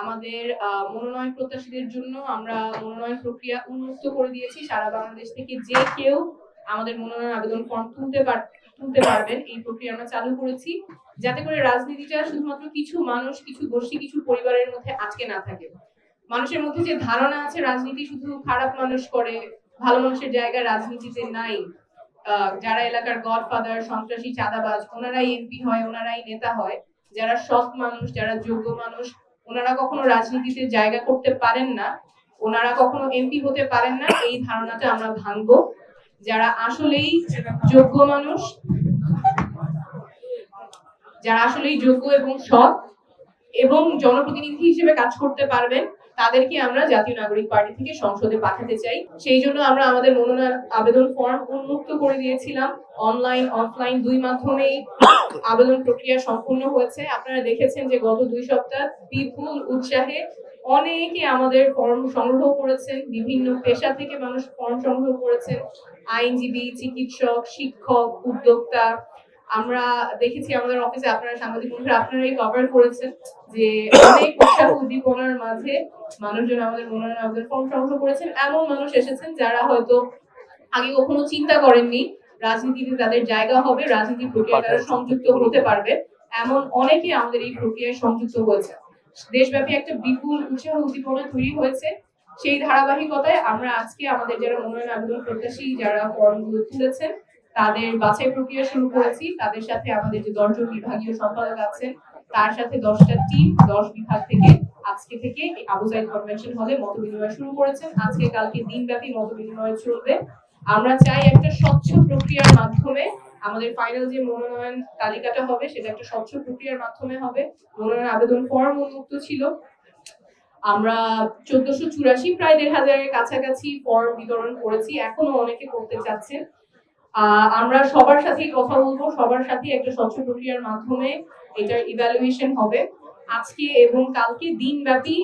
আমাদের মনোনয়ন প্রত্যাশীদের জন্য আমরা মনোনয়ন প্রক্রিয়া উন্মুক্ত করে দিয়েছি। সারা বাংলাদেশ থেকে যে কেউ আমাদের মনোনয়ন আবেদন ফর্ম তুলতে পারবেন, এই প্রক্রিয়া আমরা চালু করেছি, যাতে করে রাজনীতিটা শুধুমাত্র কিছু মানুষ, কিছু গোষ্ঠী, কিছু পরিবারের মধ্যে আটকে না থাকে। মানুষের মধ্যে যে ধারণা আছে রাজনীতি শুধু খারাপ মানুষ করে, ভালো মানুষের জায়গা রাজনীতিতে নাই, যারা এলাকার গডফাদার, সন্ত্রাসী, চাঁদাবাজ, ওনারাই এমপি হয়, ওনারাই নেতা হয়, যারা সৎ মানুষ, যারা যোগ্য মানুষ, ওনারা কখনো রাজনীতিতে জায়গা করতে পারেন না, ওনারা কখনো এমপি হতে পারেন না, এই ধারণাটা আমরা ভাঙবো। যারা আসলেই যোগ্য মানুষ, যারা আসলেই যোগ্য এবং সৎ এবং জনপ্রতিনিধি হিসেবে কাজ করতে পারবেন, তাদেরকে আমরা জাতীয় নাগরিক পার্টি থেকে সংসদে পাঠাতে চাই। সেই জন্য আমরা আমাদের মনোনয়ন আবেদন ফর্ম উন্মুক্ত করে দিয়েছিলাম। অনলাইন অফলাইন দুই মাধ্যমেই আবেদন প্রক্রিয়া সম্পূর্ণ হয়েছে। আপনারা দেখেছেন যে গত 2 সপ্তাহ বিপুল উৎসাহে অনেকে আমাদের ফর্ম সংগ্রহ করেছেন, বিভিন্ন পেশা থেকে মানুষ ফর্ম সংগ্রহ করেছেন, আইনজীবী, চিকিৎসক, শিক্ষক, উদ্যোক্তা। আমরা দেখেছি আমাদের অফিসে, আপনারা সাংবাদিক বন্ধুরা আপনারাই কভার করেছেন যে অনেক উৎসাহ উদ্দীপনার মাঝে মানুষজন আমাদের মনোনয়ন আবেদন ফর্ম সংগ্রহ করেছেন। এমন মানুষ এসেছেন যারা হয়তো আগে কখনো চিন্তা করেননি রাজনীতিতে তাদের জায়গা হবে, রাজনীতির প্রক্রিয়ায় তারা সংযুক্ত হতে পারবে, এমন অনেকে আমাদের এই প্রক্রিয়ায় সংযুক্ত হয়েছে। দেশব্যাপী একটা বিপুল উৎসাহ উদ্দীপনা তৈরি হয়েছে। সেই ধারাবাহিকতায় আমরা আজকে আমাদের যারা মনোনয়ন আবেদন প্রত্যাশী, যারা ফর্মগুলো তুলেছেন, তাদের বাছাই প্রক্রিয়া শুরু করেছি। তাদের সাথে আমাদের যে 10 জন বিভাগীয় সম্পাদক আছেন, তার সাথে 10টা টিম 10 বিভাগ থেকে আজকে থেকে আবু সাইদ কনভেনশন হলে মত বিনিময় শুরু করেছেন। আজকে কালকে দিনব্যাপী মত বিনিময় চলবে। আমরা চাই একটা স্বচ্ছ প্রক্রিয়ার মাধ্যমে আমাদের ফাইনাল যে মনোনয়ন তালিকাটা হবে সেটা একটা স্বচ্ছ প্রক্রিয়ার মাধ্যমে হবে। মনোনয়ন আবেদন ফর্ম উন্মুক্ত ছিল। আমরা 1484 প্রায় 1500 কাছাকাছি ফর্ম বিতরণ করেছি, এখনো অনেকে করতে চাচ্ছেন। আমরা সবার সাথেই কথা বলবো, সবার সাথে একটা স্বচ্ছ প্রক্রিয়ার মাধ্যমে এটার ইভ্যালুয়েশন হবে। আজকে এবং কালকে দিনব্যাপী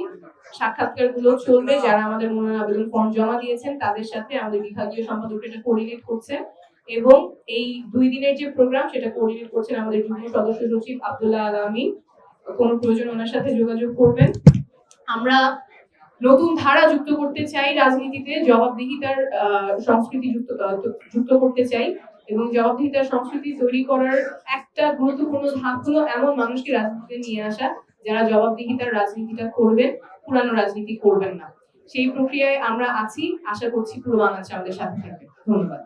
সাক্ষাৎকার গুলো চলবে। যারা আমাদের মনোনয়ন আবেদন ফর্ম জমা দিয়েছেন তাদের সাথে আমাদের বিভাগীয় সম্পাদক এটা কোঅর্ডিনেট করছেন, এবং এই 2 দিনের যে প্রোগ্রাম সেটা কোঅর্ডিনেট করছেন আমাদের যুগ্ম সদস্য সচিব আব্দুল্লাহ আল আমিন। কোনো প্রয়োজন ওনার সাথে যোগাযোগ করবেন। আমরা নতুন ধারা যুক্ত করতে চাই রাজনীতিতে, জবাবদিহিতার সংস্কৃতি যুক্ত করতে চাই, এবং জবাবদিহিতার সংস্কৃতি তৈরি করার একটা গুরুত্বপূর্ণ ধাপ হলো এমন মানুষকে রাজনীতিতে নিয়ে আসা যারা জবাবদিহিতার রাজনীতিটা করবেন, পুরানো রাজনীতি করবেন না। সেই প্রক্রিয়ায় আমরা আছি, আশা করছি পুরো বাংলাদেশ আমাদের সাথে থাকবে। ধন্যবাদ।